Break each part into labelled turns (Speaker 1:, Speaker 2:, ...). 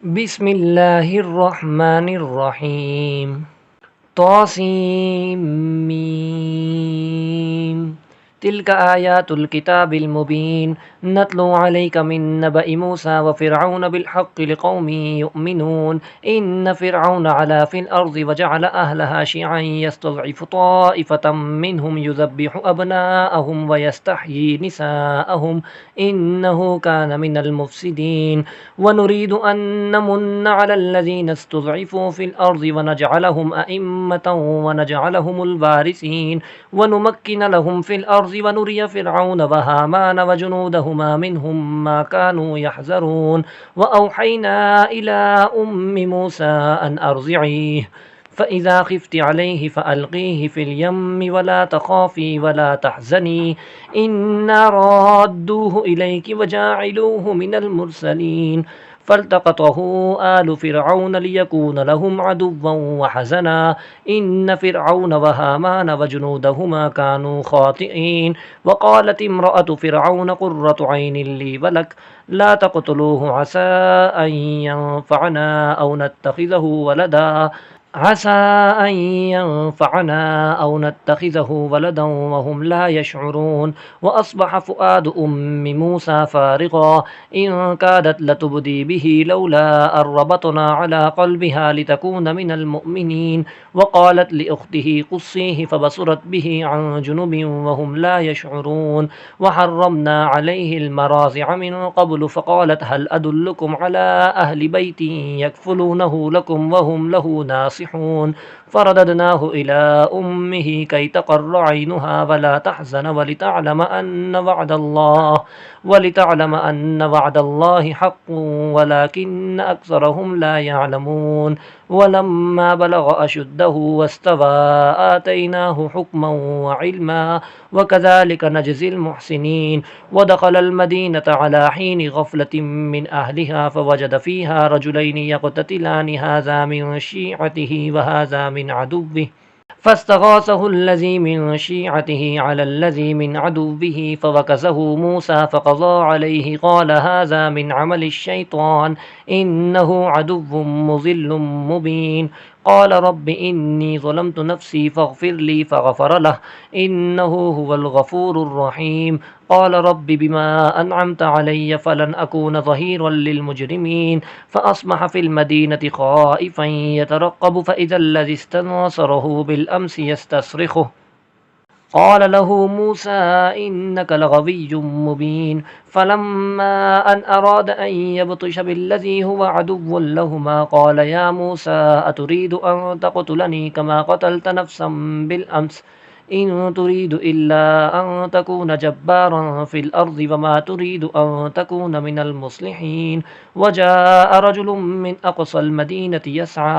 Speaker 1: बिस्मिल्लाहिर्रहमानिर्रहीम। तौसीम मीम। तिल्का आयातुल किताबिल मुबीन नत्लु अलैका मिन नबइ मूसा व फ़िरऔन बिल हक़्क़ि लिक़ौमिन युमिनून। इन्न फ़िरऔन अला फ़िल अर्ज़ि व जअल अहलहा शियअन यस्तज़इफ़ु ताइफ़तम मिनहुम युज़ब्बिहु अब्नाअहुम व यस्तहयी निसाअहुम इन्नहु कान मिनल मुफ़्सिदीन। व नुरीदु अन नमुन्ना अलल लज़ीना इस्तुज़इफ़ू फ़िल अर्ज़ि व नजअलहुम अइम्मतन व नजअलहुमुल वारिसीन व नुमक्किन लहुम फ़िल अर्ज़ि व नुरिय फ़िरऔन व हामान व जुनूदहुमा मिनहुम मा कानू यहज़रून। व औहैना इला उम्मि मूसा अन अर्ज़िईह फ़इज़ा ख़िफ़्ति अलैहि फ़अल्क़ीहि फ़िल यम्मि वला तख़ाफ़ी वला तहज़नी इन्ना राद्दूहु इलैकि व जाइलूहु मिनल मुरसलीन। फ़ल्तक़तहु आलु फ़िरऔन लियकून लहुम अदुव्वन व हज़ना इन्न फ़िरऔन व हामान व जुनूदहुमा कानू ख़ातिईन। व क़ालत इम्रअतु फ़िरऔन क़ुर्रतु ऐनिन ली व लक ला तक़्तुलूहु असा अन यंफ़अना औ नत्तख़िज़हु वलदा वलदन वहुम ला यशऊरून। व अस्बह फ़ुआदु उम्मि मूसा फ़ारिग़ा इन कादत लतुब्दी बिही लौला अन रबतना अला क़ल्बिहा लितकून मिनल मुअ्मिनीन। व क़ालत लिउख़्तिही क़ुस्सीही फ़बसुरत बिही अन जुनुबिन वहुम ला यशऊरून। व हर्रमना अलैहिल मराज़िअ मिन क़ब्लु फ़क़ालत हल अदुल्लुकुम अला अहलि बैतिन यकफ़ुलूनहु लकुम व हुम लहू नासिहून। फ़रददनाहु इला उम्मिही कई तक़र्र ऐनुहा वला तहज़न वलितअलम अन्न वअदल्लाहि हक़्क़ुन वलाकिन्न अक्सरहुम ला यअलमून। वलम्मा बलग़ अशुद्धहु वस्तवा आतैनाहु हुक्मन व इल्मा व कज़ालिक नजज़िल मुहसिनीन। व दख़लल मदीनत अला हीनि गफ़लतिन मिन अहलिहा फ़वजद फ़ीहा रजुलैनि यक़ततिलानि हाज़ा मिन शीअतिही व हाज़ा मिन अदुव्विही फ़ास्तग़ाथहु अल्लज़ी मिन शीअतिही अलल्लज़ी मिन अदुव्विही फ़वकज़हु मूसा फ़क़ज़ा अलैहि क़ाल हाज़ा मिन अमलिश शैतान इन्नहु अदुव्वुम मुज़िल्लुम मुबीन। क़ाल रब्बि इन्नी ज़लमतु नफ़्सी फ़ग़फ़िर ली फ़ग़फ़र लहु इन्नहु हुवल गफ़ूरुर रहीम। क़ाल रब्बि बिमा अनअमत अलय्य फ़लन अकून ज़हीरन लिल मुजरिमीन। फ़अस्बह फ़िल मदीनति ख़ाइफ़न यतरक़्क़बु फ़इज़ा लज़ी इस्तनصरहु बिलअम्सि यस्तस्रिख़ुहु क़ाल लहू मूसा इन्नक लग़विय्युम मुबीन। फ़लम्मा अन अराद अन यब्तिश बिल्लज़ी हुव अदुव्वुन लहुमा क़ाल या मूसा अतुरीदु अन तक़्तुलनी कमा क़तलत नफ़्सन बिलअम्स इन तुरीदु इल्ला अन तकून जब्बारन फ़िल अर्ज़ि वमा तुरीदु अन तकून मिनल मुस्लिहीन। वजाअ रजुलुम मिन अक़सल मदीनति यसआ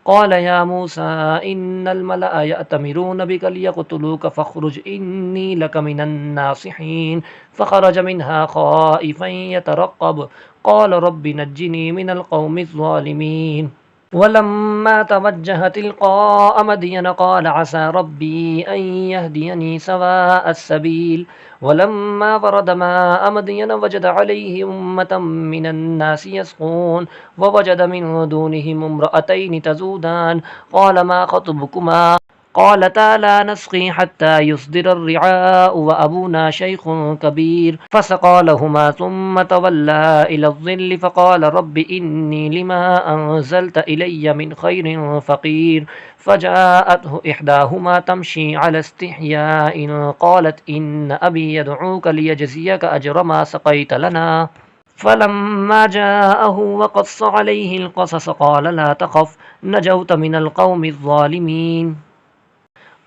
Speaker 1: क़ाल या मूसा इन्नल मलअ यअतमिरून बिका लियक़्तुलूक फ़ख़्रुज इन्नी लक मिनन नासिहीन। फ़ख़रज मिन्हा ख़ाइफ़न यतरक़्क़ब क़ाल रब्बि नज्जिनी मिनल क़ौमिज़ ज़ालिमीन। वलम्मा तवज्जह तिलक़ाअ मदयन क़ाल असा रब्बी अन यहदियनी सवाअस सबील। वलम्मा वरद माअ मदयन वजद अलैहि उम्मतम मिनन नासि यसक़ून ववजद मिन दूनिहिम इम्रअतैनि तज़ूदान क़ाल मा ख़त्बुकुमा क़ालता ला नस्क़ी हत्ता युस्दिर अर्रिआअ व अबूना शैख़ुन कबीर। फ़सक़ा लहुमा थुम्म तवल्ला इलज़्ज़िल्लि फ़क़ाल रब्बि इन्नी लिमा अनज़ल्त इलय्य मिन ख़ैरिन फ़क़ीर। फ़जाअतहु इह्दाहुमा तमशी अला इस्तिहयाइन क़ालत इन्न अबी यदऊक लियजज़ियक अजर मा सक़ैत लना। फ़लम्मा जाअहु वक़स्स अलैहिल क़सस क़ाल ला तख़फ़ नजौत मिनल क़ौमिज़ ज़ालिमीन।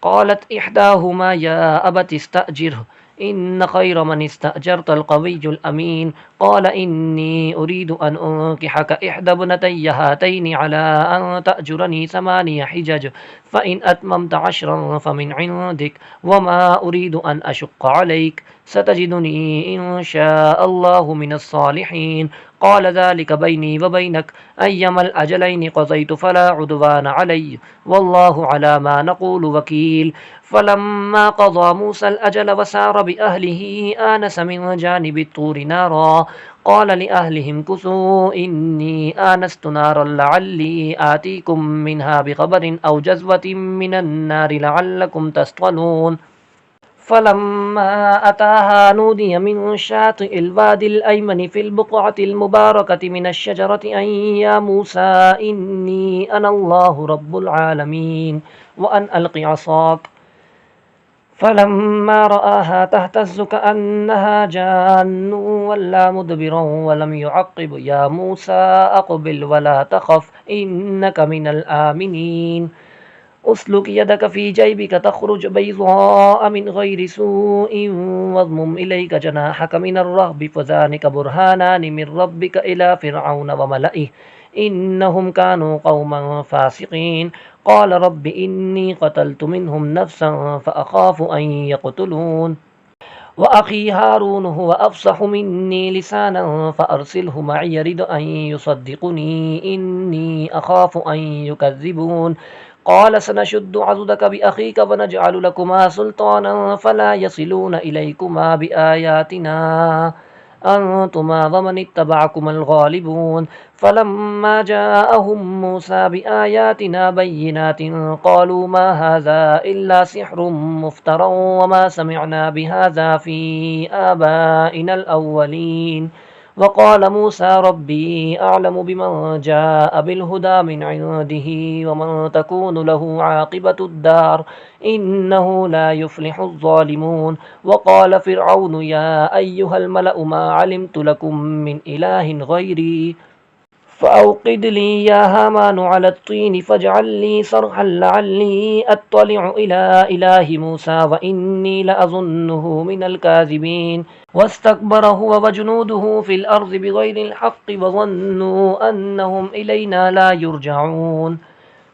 Speaker 1: क़ालत इह्दाहुमा या अबति इस्तअजिरहु इन्न ख़ैर मन इस्तअजरतल क़विय्युल अमीन। क़ाल इन्नी उरीदु अन उन्किहक इह्दा इब्नतय्य हातैनि अला अन तअजुरनी समानिय हिजज फ़इन अतममत अशरन फ़मिन इंदिक वमा उरीदु अन अशुक्क अलैक सतजिदुनी इंशाअल्लाहु मिनस्सालिहीन। قال ذلك بيني وبينك أيما الأجلين قضيت فلا عدوان علي والله على ما نقول وكيل. فلما قضى موسى الأجل وسار بأهله آنس من جانب الطور نارا قال لأهلهم كثوا إني آنست نارا لعلي آتيكم منها بخبر أو جزوة من النار لعلكم تصطلون. فلما أتاها نودي من شاطئ الوادي الأيمن في البقعة المباركة من الشجرة أن يا موسى إني أنا الله رب العالمين وأن ألق عصاك. فلما رآها تهتز كأنها جان ولا مدبرا ولم يعقب يا موسى أقبل ولا تخف إنك من الآمنين. أسلك يدك في جيبك تخرج بيضاء من غير سوء واضمم إليك جناحك من الرهب فذلك برهانان من ربك إلى فرعون وملئه إنهم كانوا قوما فاسقين. قال رب إني قتلت منهم نفسا فأخاف أن يقتلون وأخي هارون هو أفصح مني لسانا فأرسله معي يرد أن يصدقني إني أخاف أن يكذبون. قال سنشد عضدك بأخيك ونجعل لكما سلطانا فلا يصلون إليكما بآياتنا أنتما ومن اتبعكما الغالبون. فلما جاءهم موسى بآياتنا بينات قالوا ما هذا إلا سحر مفترى وما سمعنا بهذا في آبائنا الأولين. وقال موسى ربي أعلم بمن جاء بالهدى من عنده ومن تكون له عاقبة الدار إنه لا يفلح الظالمون. وقال فرعون يا أيها الملأ ما علمت لكم من إله غيري فأوقد لي يا هامان على الطين فاجعل لي صرحا لعلي أطلع إلى إله موسى وإني لأظنه من الكاذبين. واستكبر هو وجنوده في الأرض بغير الحق وظنوا أنهم إلينا لا يرجعون.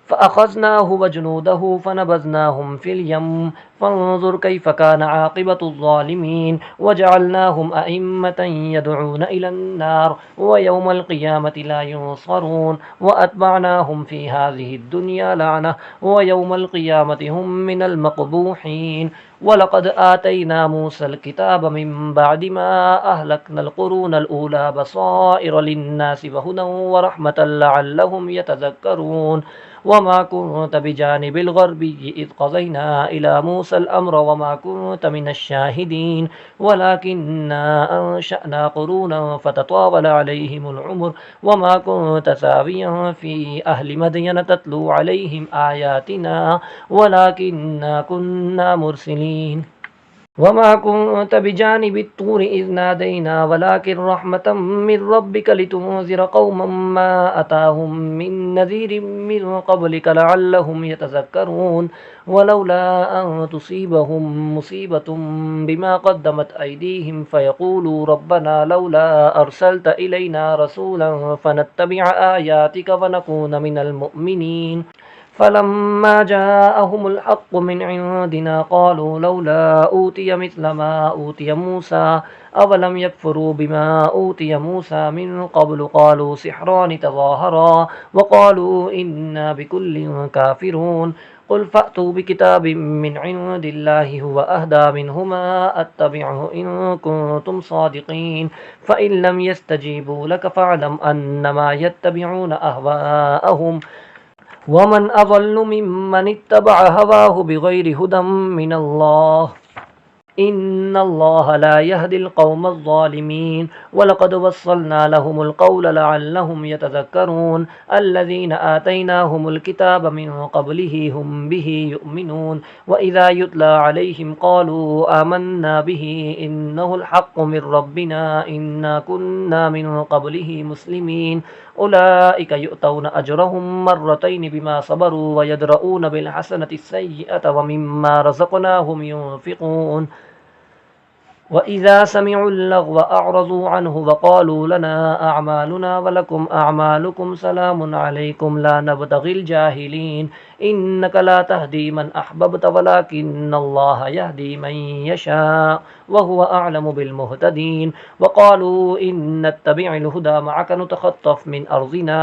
Speaker 1: فأخذناه وجنوده فنبذناهم في اليم فانظر كيف كان عاقبة الظالمين. وجعلناهم أئمة يدعون إلى النار ويوم القيامة لا ينصرون. وأتبعناهم في هذه الدنيا لعنة ويوم القيامة هم من المقبوحين. ولقد آتينا موسى الكتاب من بعد ما أهلكنا القرون الأولى بصائر للناس وهدى ورحمة لعلهم يتذكرون. وما كنت بجانب الغربي إذ قضينا إلى موسى الأمر وما كنت من الشاهدين ولكننا أنشأنا قرونا فتطاول عليهم العمر وما كنت ثاويا في أهل مدين تتلو عليهم آياتنا ولكننا كنا مرسلين. وما كنت بجانب الطور إذ نادينا ولكن رحمة من ربك لتنذر قوما ما أتاهم من نذير من قبلك لعلهم يتذكرون. ولولا أن تصيبهم مصيبة بما قدمت أيديهم فيقولوا ربنا لولا أرسلت إلينا رسولا فنتبع آياتك ونكون من المؤمنين. فلما جاءهم الحق من عندنا قالوا لولا أوتي مثل ما أوتي موسى أولم يكفروا بما أوتي موسى من قبل قالوا سحران تظاهرا وقالوا إنا بكل كافرون. قل فأتوا بكتاب من عند الله هو أهدى منهما أتبعه إن كنتم صادقين. فإن لم يستجيبوا لك فاعلم أنما يتبعون أهواءهم ومن أضل ممن اتبع هواه بغير هدى من الله إن الله لا يهدي القوم الظالمين. ولقد وصلنا لهم القول لعلهم يتذكرون. الذين آتيناهم الكتاب من قبله هم به يؤمنون. وإذا يتلى عليهم قالوا آمنا به إنه الحق من ربنا إنا كنا من قبله مسلمين. أولئك يؤتون أجرهم مرتين بما صبروا ويدرؤون بالحسنة السيئة ومما رزقناهم ينفقون. वइज़ा समिउल लग़्व अअरज़ू अन्हु वक़ालू लना अअमालुना वलकुम अअमालुकुम सलामुन अलैकुम ला नबतग़िल जाहिलीन इन्नका ला तहदी मन अहबब्त वलाकिन्नल्लाह यहदी मन यशा वहुव अअलमु बिल मुहतदीन वक़ालू इन नत्तबि'ल हुदा मअक नुतख़त्तफ़ मिन अर्ज़िना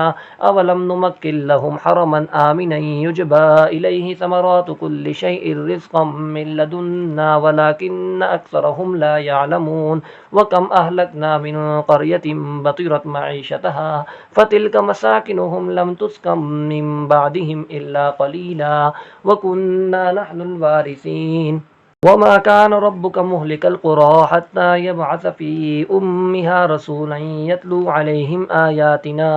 Speaker 1: अवलम नुमक्किन लहुम हरमन आमिनन युजबा इलैहि समरातु कुल्लि शैइन रिज़क़म मिन लदुन्ना वलाकिन्न अक्सरहुम ला यअलमून वकम अहलकना मिन क़र्यतिन बतिरत मईशतहा फ़तिल्क मसाकिनुहुम लम तुस्कम मिन बअदिहिम इल्ला क़लीला वकुन्ना नहनुल वारिसीन वमा कान रब्बुक मुहलिकल क़ुरा हत्ता यबअस फ़ी उम्मिहा रसूलन यतलू अलैहिम आयातिना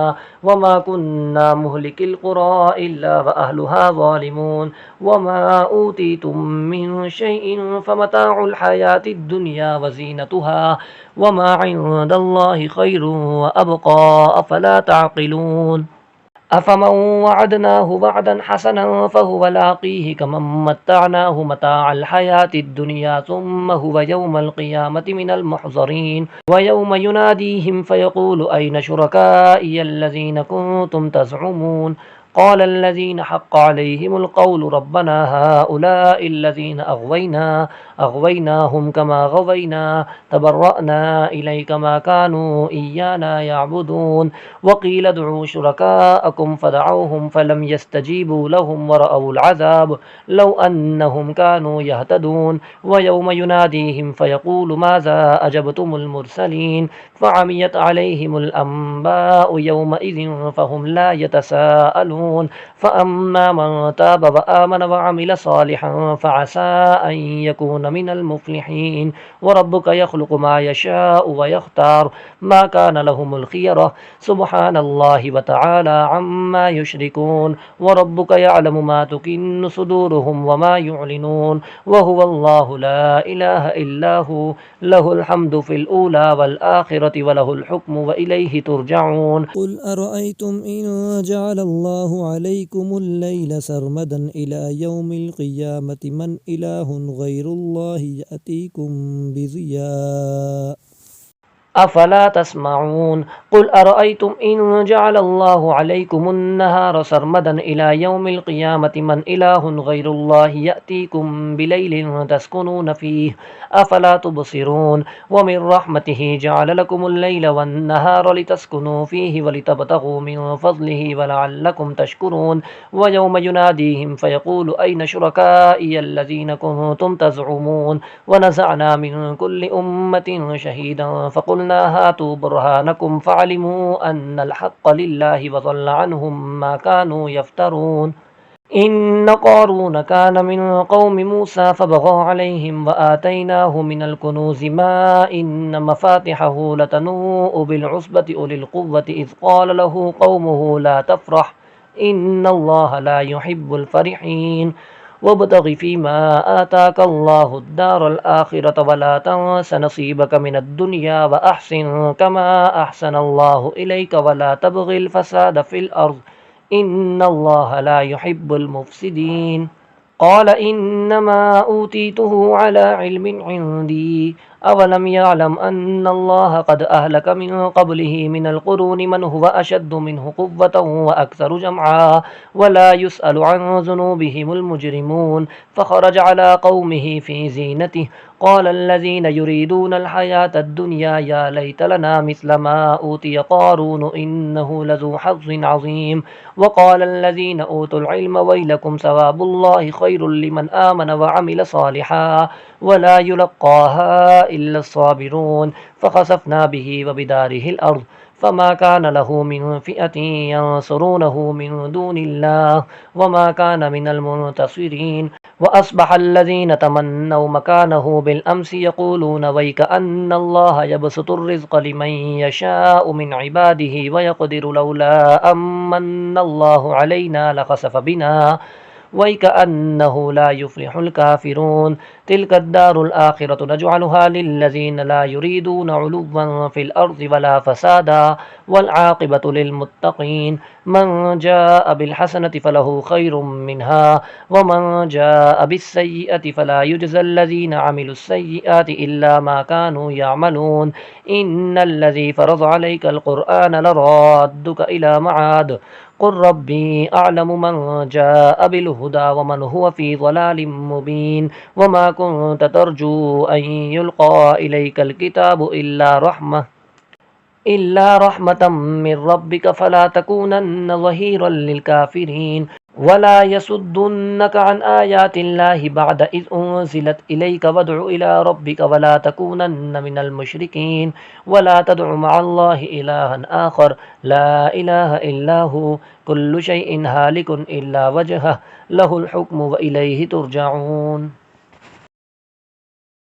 Speaker 1: वमा कुन्ना मुहलिकिल क़ुरा इल्ला व अहलुहा ज़ालिमून वमा ऊतीतुम मिन शैइन फमताउल हयातिद दुनिया व ज़ीनतुहा वमा इंदल्लाहि खैरुन व अबक़ा अफ़ला तअक़िलून अफमन वअदनाहु वअदन हसनन फहुव लाक़ीह कमन मत्तअनाहु मताअल हयातिद दुनिया सुम्मा हुव यौमल क़ियामति मिनल मुहज़रीन व यौम युनादीहिम फ़यक़ूलु अय्न शुरकाइय अल्लज़ीन कुन्तुम तज़अमून क़ाल अल्लज़ीन हक़्क़ अलैहिमुल क़ौलु रब्बना हाउलाइ अल्लज़ीन अग़वैनाहुम कमा ग़वैना तबर्रअना इलैका मा कानू इय्याना यअबुदून वक़ील उदዑ शुरकाअकुम फ़दअऊहुम फ़लम यस्तजीबू लहुम वरअउल अज़ाब लौ अन्नहुम कानू यहतदून व यौम युनादीहिम फ़यक़ूलु माज़ा अजबतुमुल मुरसलीन फ़अमियत अलैहिमुल अंबाउ यौमइज़िन फ़हुम ला यतसाअलून फ़अम्मा मन ताब वआमन वअमिल सालिहन फ़असा अन यकून मिनल मुफ़्लिहीन वरब्बुक यख़्लुक़ु मा यशाअु वयख्तार मा कान लहुमुल खियरा सुब्हानल्लाहि व तआला अम्मा युश्रिकून वरब्बुक यअलमु मा तुकिन्नु सुदूरुहुम वमा युअलिनून वहुवल्लाहु ला इलाहा इल्ला हु लहुल हम्दु फ़िल ऊला वल आखिरति व लहुल हुक्मु व इलैहि तुरजऊन
Speaker 2: कुल अरअयतुम इन जअलल्लाहु अलैकुमुल लैला सरमदन इला यौमिल क़ियामति मन इलाहुन गैरुल्लाहि यअतीकुम बिज़िया
Speaker 1: अफ़ला तस्मऊन क़ुल अरअयतुम इन जअलल्लाहु अलैकुमुन्नहार सरमदन इला यौमिल क़ियामति मन इलाहुन गैरुल्लाहि यअतीकुम बिलैलिन तस्कुनून फ़ीह अफ़ला तुबसिरून व मिन रहमतिहि जअल लकुमुल लैला वन्नहार लितस्कुनू फ़ीहि व लितबतगू मिन फ़ज़लिहि व लअल्लकुम तशकुरून व यौम युनादीहिम फ़यक़ूलु अय्न शुरकाइय अल्लज़ीन कुन्तुम तज़अमून व नज़अना मिन कुल्लि उम्मतिन शहीदन फ़क़ुलना हातू बुरहानकुम फ़अलिमू अन्नल हक़्क़ लिल्लाहि व ज़ल्ल अन्हुम मा कानू यफ़्तरून इन्न क़ारून कान मिन क़ौमि मूसा फ़बग़ा अलैहिम व आतैनाहु मिनल कुनूज़ि मा इन्न मफ़ातिहहु लतनूअ बिलउस्बति उलिल क़ुव्वति इज़ क़ाल लहू क़ौमुहु ला तफ़रह इन्नल्लाह ला युहिब्बुल फ़रिहीन वब्तगि फ़ीमा आताकल्लाहुद दारल आखिरत वला तंस नसीबक मिनद दुनिया व अहसिन कमा अहसनल्लाहु इलैक वला तबग़िल फ़साद फ़िल अर्ज़ इन्नल्लाह ला युहिब्बुल मुफ़्सिदीन क़ाल इन्नमा ऊतीतुहु अला इल्मिन इंदी अवलम यअलम अन्नल्लाह क़द अहलक मिन क़ब्लिहि मिनल क़ुरूनि मन हुवा अशद्दु मिन्हु क़ुव्वतन व अक्सरु जमआ वला युसअलु अन ज़ुनूबिहिमुल मुजरिमून फ़ख़रज अला क़ौमिहि फ़ी ज़ीनतिहि क़ाल अल्लज़ीन युरीदूनल हयातद दुनिया या लैत लना मिस्ल मा ऊतिय क़ारून इन्नहु लज़ू हज़्ज़िन अज़ीम वक़ाल अल्लज़ीन ऊतुल इल्म वैलकुम सवाबुल्लाहि खैरुल लिमन आमन व अमिल सालिहा वला युलक़्क़ाहा इल्ला अस्साबिरून फ़ख़सफ़ना बिही व बिदारिहिल अर्ज़ फ़मा कान लहू मिन फ़िअतिन यंसुरूनहु मिन दूनिल्लाह वमा कान मिनल मुंतसिरीन वअस्बह अल्लज़ीन तमन्नौ मकानहु बिलअम्सि यक़ूलून वैक अन्नल्लाह यबसुतुर रिज़्क़ लिमन यशाअु मिन इबादिहि व यक़दिरु लौला अम्मन्नल्लाहु अलैना लख़सफ़ बिना वैकअन्नहु ला युफ्लिहुल काफिरून। तिल्कद्दारुल आखिरतु नजअलुहा लिल्लज़ीन ला युरीदून उलुव्वन फिल अर्ज़ि वला फ़सादा वल आक़िबतु लिलमुत्तक़ीन। मन जाअ बिल हसनति फलहु खैरुम मिन्हा व मन जाअ बिस्सय्यिअति फला युज्ज़ल अमिलुस सय्यिआति इल्ला मा कानू यअमलून। इन्नल्लज़ी फ़रज़ अलैकल क़ुरआन लराद्दुक इला मआद क़ुल रब्बी अअलमु मन जाअ बिल हुदा व मन हुव फ़ी ज़लालिम मुबीन। वमा कुन्त तर्जू अन युल्क़ा इलैकल किताबु इल्ला रहमतम मिर रब्बिक फला तकूनन्न ज़हीरन लिल काफ़िरीन। वला यसुद्दुन्नक अन आयातिल्लाहि बअद इज़ उन्ज़िलत इलैक वद्उ इला रब्बिक वला तकूनन्न मिनल मुशरिकीन। वला तदउ मअल्लाहि इलाहन आखर ला इलाहा इल्ला हु कुल्लु शैइन हालिकुन इल्ला वजहह लहुल हुक्मु व इलैहि तुरजऊन।